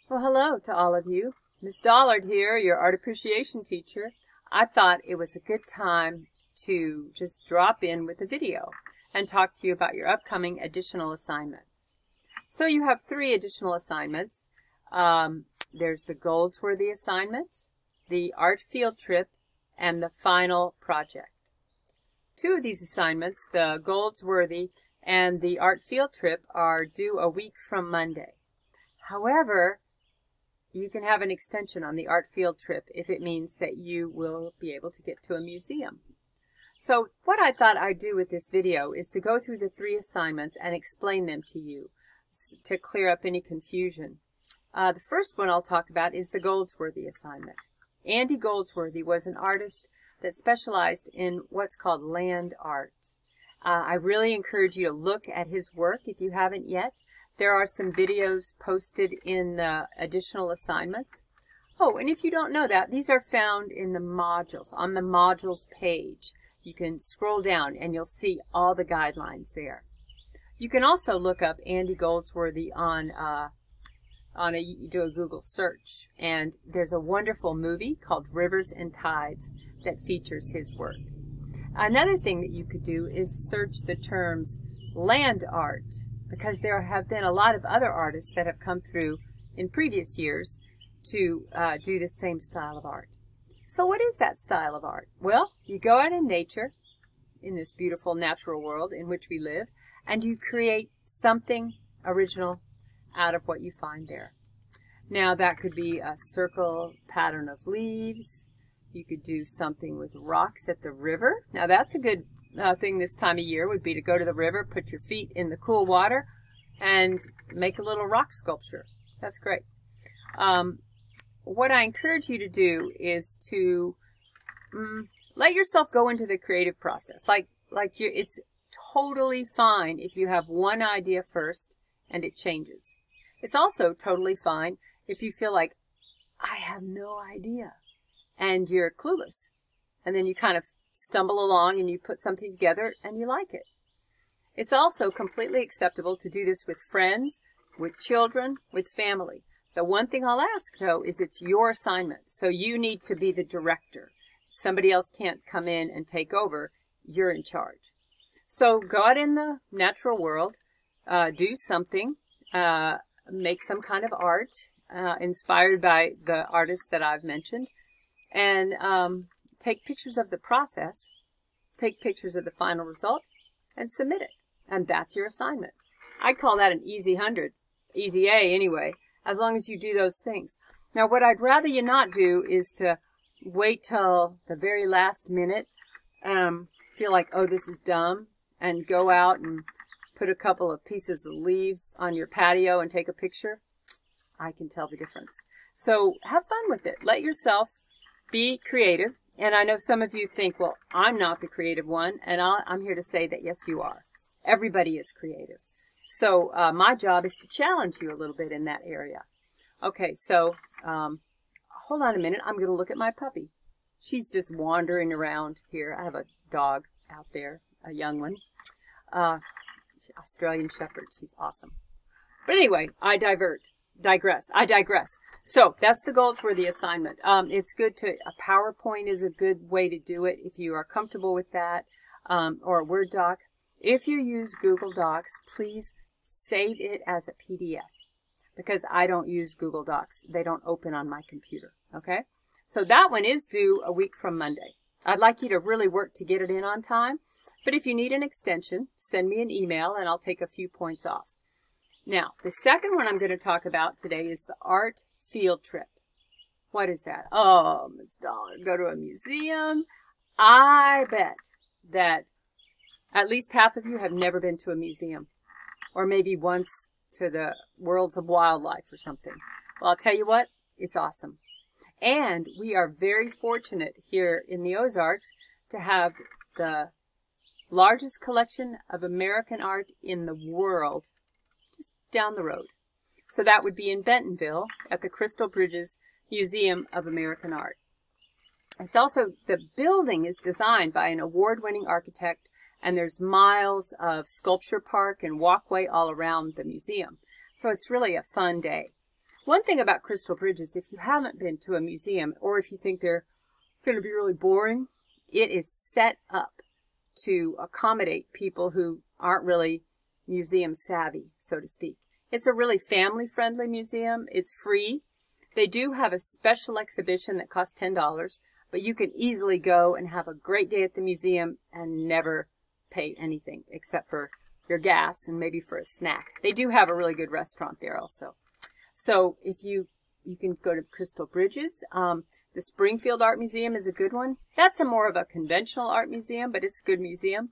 Well, hello to all of you. Miss Dollard here, your art appreciation teacher. I thought it was a good time to just drop in with a video and talk to you about your upcoming additional assignments. So you have 3 additional assignments. There's the Goldsworthy assignment, the art field trip, and the final project. 2 of these assignments, the Goldsworthy and the art field trip, are due a week from Monday. However, you can have an extension on the art field trip if it means that you will be able to get to a museum. So what I thought I'd do with this video is to go through the 3 assignments and explain them to you to clear up any confusion. The first one I'll talk about is the Goldsworthy assignment. Andy Goldsworthy was an artist that specialized in what's called land art. I really encourage you to look at his work if you haven't yet. There are some videos posted in the additional assignments. Oh, and if you don't know that, these are found in the modules, on the modules page. You can scroll down and you'll see all the guidelines there. You can also look up Andy Goldsworthy you do a Google search, and there's a wonderful movie called Rivers and Tides that features his work. Another thing that you could do is search the terms land art, because there have been a lot of other artists that have come through in previous years to do the same style of art. So what is that style of art? Well, you go out in nature, in this beautiful natural world in which we live, and you create something original out of what you find there. Now that could be a circle pattern of leaves. You could do something with rocks at the river. Now that's a good thing this time of year, would be to go to the river, put your feet in the cool water, and make a little rock sculpture. That's great. What I encourage you to do is to let yourself go into the creative process. It's totally fine if you have one idea first and it changes. It's also totally fine if you feel like, I have no idea, and you're clueless. And then you kind of stumble along and you put something together and you like it. It's also completely acceptable to do this with friends, with children, with family. The one thing I'll ask, though, is it's your assignment, so you need to be the director. Somebody else can't come in and take over. You're in charge. So go out in the natural world, do something, make some kind of art inspired by the artists that I've mentioned, and take pictures of the process, take pictures of the final result, and submit it. And that's your assignment. I call that an easy 100, easy A anyway, as long as you do those things. Now what I'd rather you not do is to wait till the very last minute, feel like, oh, this is dumb, and go out and put a couple of pieces of leaves on your patio and take a picture. I can tell the difference. So have fun with it. Let yourself be creative. And I know some of you think, well, I'm not the creative one. And I'm here to say that, yes, you are. Everybody is creative. So my job is to challenge you a little bit in that area. Okay, so hold on a minute. I'm going to look at my puppy. She's just wandering around here. I have a dog out there, a young one. Australian Shepherd. She's awesome. But anyway, I digress. So that's the Goldsworthy assignment. It's good to, a PowerPoint is a good way to do it if you are comfortable with that, or a Word doc. If you use Google Docs, please save it as a PDF, because I don't use Google Docs. They don't open on my computer, okay? So that one is due a week from Monday. I'd like you to really work to get it in on time, but if you need an extension, send me an email and I'll take a few points off. Now, the second one I'm going to talk about today is the art field trip. What is that? Oh, Ms. Dollar, go to a museum. I bet that at least half of you have never been to a museum, or maybe once to the Worlds of Wildlife or something. Well, I'll tell you what, it's awesome. And we are very fortunate here in the Ozarks to have the largest collection of American art in the world just down the road. So that would be in Bentonville at the Crystal Bridges Museum of American Art. It's also, the building is designed by an award-winning architect, and there's miles of sculpture park and walkway all around the museum. So it's really a fun day. One thing about Crystal Bridges, if you haven't been to a museum, or if you think they're going to be really boring, it is set up to accommodate people who aren't really museum savvy, so to speak. It's a really family-friendly museum. It's free. They do have a special exhibition that costs $10, but you can easily go and have a great day at the museum and never pay anything except for your gas and maybe for a snack. They do have a really good restaurant there also. So if you can go to Crystal Bridges. The Springfield Art Museum is a good one. That's a more of a conventional art museum, but it's a good museum.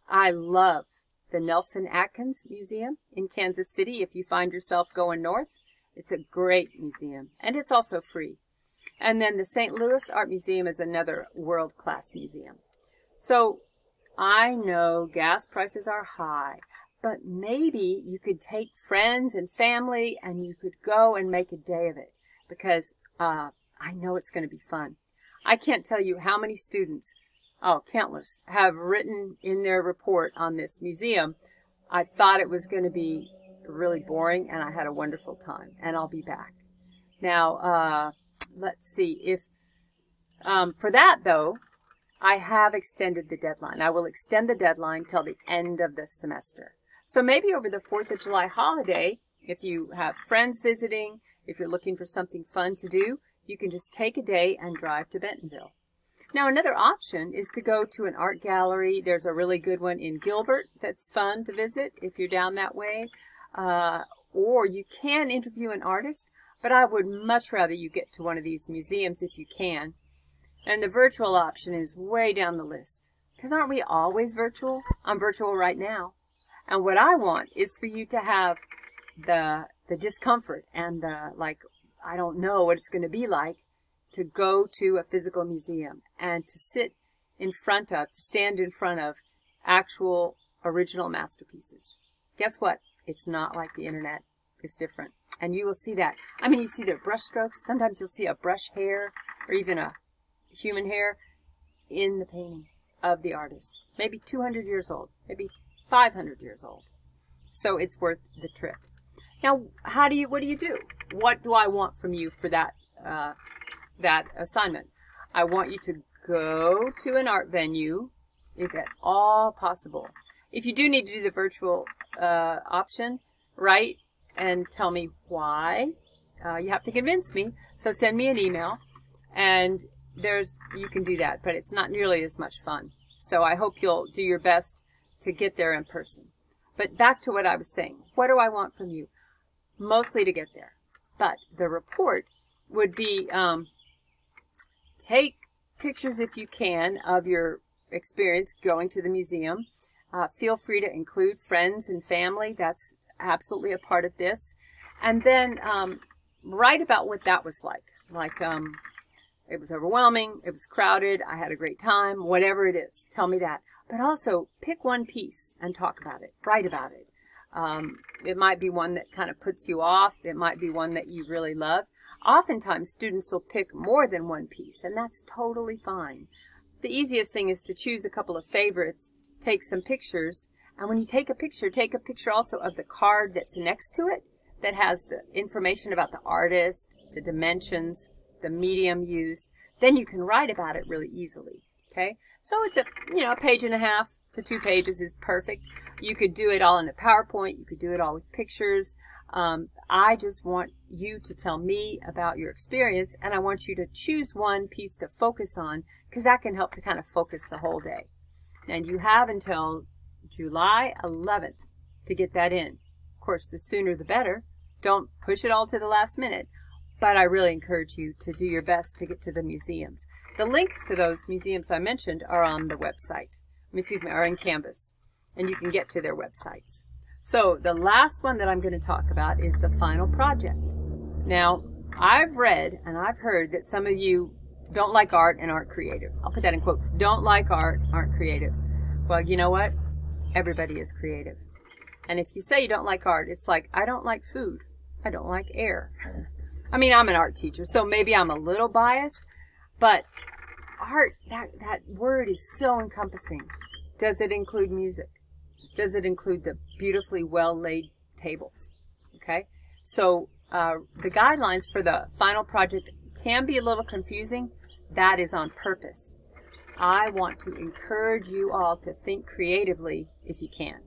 I love the Nelson Atkins Museum in Kansas City. If you find yourself going north, it's a great museum, and it's also free. And then the St. Louis Art Museum is another world-class museum. So I know gas prices are high, but maybe you could take friends and family and you could go and make a day of it, because I know it's going to be fun. I can't tell you how many students, countless, have written in their report on this museum, I thought it was going to be really boring, and I had a wonderful time, and I'll be back. Now, let's see. If for that, though, I have extended the deadline. I will extend the deadline till the end of the semester. So maybe over the 4th of July holiday, if you have friends visiting, if you're looking for something fun to do, you can just take a day and drive to Bentonville. Now, another option is to go to an art gallery. There's a really good one in Gilbert that's fun to visit if you're down that way. Or you can interview an artist, but I would much rather you get to one of these museums if you can. And the virtual option is way down the list. Because aren't we always virtual? I'm virtual right now. And what I want is for you to have the discomfort and I don't know what it's going to be like to go to a physical museum and to stand in front of actual original masterpieces. Guess what? It's not like the internet. It's different. And you will see that. I mean, you see their brush strokes. Sometimes you'll see a brush hair or even a human hair in the painting of the artist. Maybe 200 years old, maybe 500 years old. So it's worth the trip. Now, what do you do? What do I want from you for that assignment? I want you to go to an art venue, if at all possible. If you do need to do the virtual option, write and tell me why. You have to convince me, so send me an email, and you can do that, but it's not nearly as much fun. So I hope you'll do your best to get there in person. But back to what I was saying. What do I want from you? Mostly to get there. But the report would be take pictures if you can of your experience going to the museum. Feel free to include friends and family. That's absolutely a part of this. And then write about what that was like. It was overwhelming, it was crowded, I had a great time, whatever it is. Tell me that. But also, pick one piece and talk about it. Write about it. It might be one that kind of puts you off. It might be one that you really love. Oftentimes, students will pick more than one piece, and that's totally fine. The easiest thing is to choose a couple of favorites, take some pictures, and when you take a picture also of the card that's next to it that has the information about the artist, the dimensions, the medium used. Then you can write about it really easily. Okay? So it's a page and a half to 2 pages is perfect. You could do it all in a PowerPoint. You could do it all with pictures. I just want you to tell me about your experience, and I want you to choose one piece to focus on, because that can help to kind of focus the whole day. And you have until July 11th to get that in. Of course, the sooner the better. Don't push it all to the last minute. But I really encourage you to do your best to get to the museums. The links to those museums I mentioned are on the website. Are in Canvas. And you can get to their websites. So the last one that I'm going to talk about is the final project. Now, I've read and I've heard that some of you don't like art and aren't creative. I'll put that in quotes. Don't like art, aren't creative. Well, you know what? Everybody is creative. And if you say you don't like art, it's like, I don't like food. I don't like air. I mean, I'm an art teacher, so maybe I'm a little biased, but art, that word is so encompassing. Does it include music? Does it include the beautifully well-laid tables? Okay? So the guidelines for the final project can be a little confusing. That is on purpose. I want to encourage you all to think creatively if you can.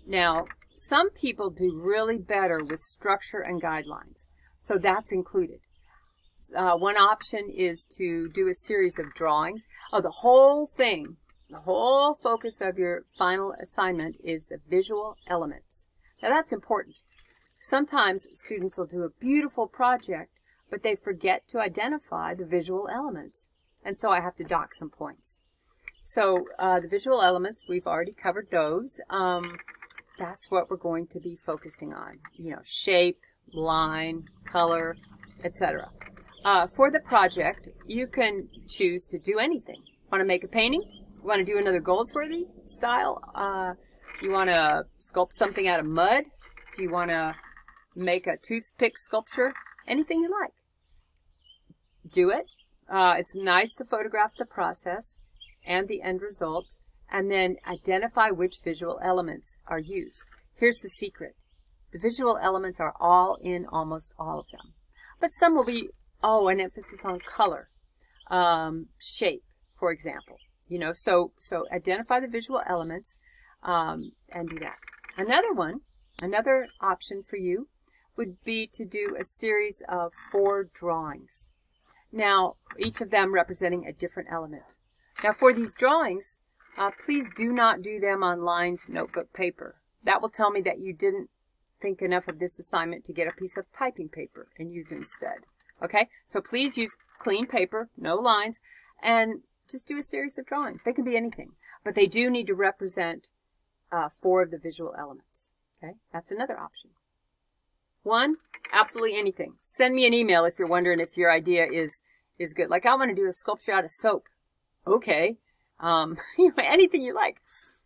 Now, some people do really better with structure and guidelines, so that's included. One option is to do a series of drawings. Oh, the whole thing, the whole focus of your final assignment is the visual elements. Now, that's important. Sometimes students will do a beautiful project, but they forget to identify the visual elements. And so I have to dock some points. So the visual elements, we've already covered those. That's what we're going to be focusing on. You know, shape, line, color, etc. For the project, you can choose to do anything. Want to make a painting? You want to do another Goldsworthy style? You want to sculpt something out of mud? Do you want to make a toothpick sculpture? Anything you like. Do it. It's nice to photograph the process and the end result, and then identify which visual elements are used. Here's the secret. The visual elements are all in almost all of them. But some will be, an emphasis on color, shape, for example. You know, so identify the visual elements and do that. Another option for you would be to do a series of 4 drawings. Now, each of them representing a different element. Now, for these drawings, please do not do them on lined notebook paper. That will tell me that you didn't think enough of this assignment to get a piece of typing paper and use it instead. Okay? So please use clean paper, no lines, and just do a series of drawings. They can be anything, but they do need to represent 4 of the visual elements. Okay? That's another option. 1, absolutely anything. Send me an email if you're wondering if your idea is good. Like, I want to do a sculpture out of soap. Okay. Anything you like.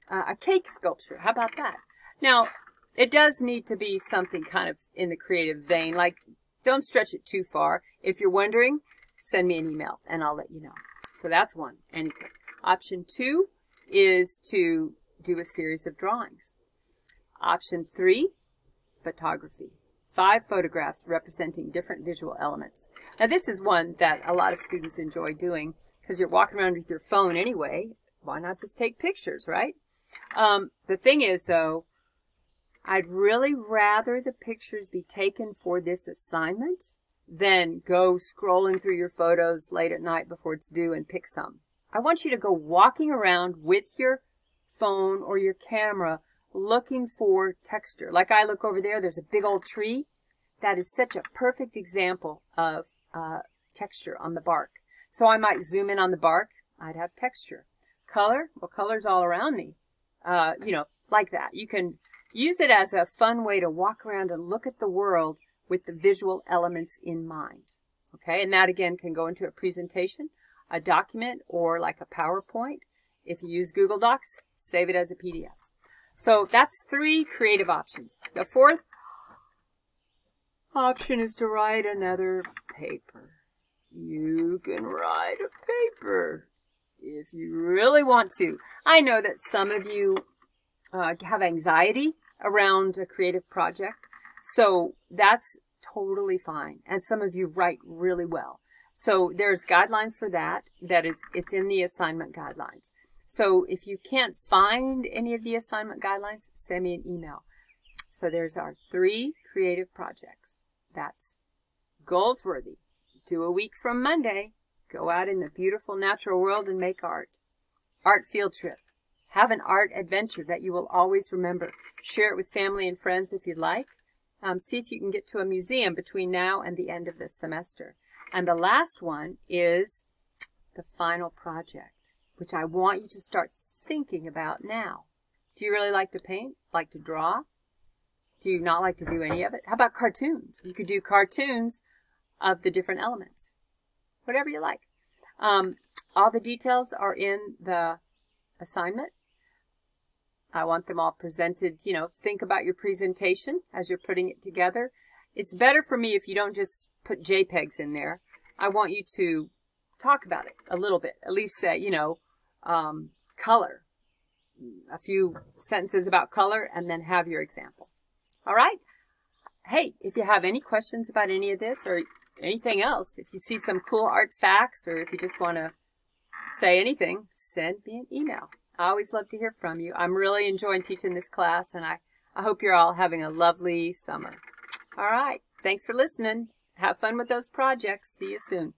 A cake sculpture. How about that? Now, it does need to be something kind of in the creative vein. Like, don't stretch it too far. If you're wondering, send me an email and I'll let you know. So that's 1, anything. Option 2 is to do a series of drawings. Option 3, photography. 5 photographs representing different visual elements. Now, this is one that a lot of students enjoy doing because you're walking around with your phone anyway. Why not just take pictures, right? The thing is, though, I'd really rather the pictures be taken for this assignment than go scrolling through your photos late at night before it's due and pick some. I want you to go walking around with your phone or your camera looking for texture. Like I look over there, there's a big old tree. That is such a perfect example of texture on the bark. So I might zoom in on the bark. I'd have texture. Color? Well, color's all around me. Like that. You can use it as a fun way to walk around and look at the world with the visual elements in mind. Okay, and that again can go into a presentation, a document, or like a PowerPoint. If you use Google Docs, save it as a PDF. So that's 3 creative options. The 4th option is to write another paper. You can write a paper if you really want to. I know that some of you have anxiety around a creative project, so that's totally fine. And some of you write really well. So there's guidelines for that. It's in the assignment guidelines. So if you can't find any of the assignment guidelines, send me an email. So there's our 3 creative projects. That's Goldsworthy. Do a week from Monday. Go out in the beautiful natural world and make art. Art field trip. Have an art adventure that you will always remember. Share it with family and friends if you'd like. See if you can get to a museum between now and the end of this semester. And the last one is the final project, which I want you to start thinking about now. Do you really like to paint? Like to draw? Do you not like to do any of it? How about cartoons? You could do cartoons of the different elements. Whatever you like. All the details are in the assignment. I want them all presented, think about your presentation as you're putting it together. It's better for me if you don't just put JPEGs in there. I want you to talk about it a little bit. At least say, color. A few sentences about color and then have your example. All right? hey, if you have any questions about any of this or anything else, if you see some cool art facts, or if you just want to say anything, send me an email. I always love to hear from you. I'm really enjoying teaching this class, and I hope you're all having a lovely summer. All right. Thanks for listening. Have fun with those projects. See you soon.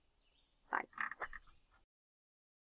Bye.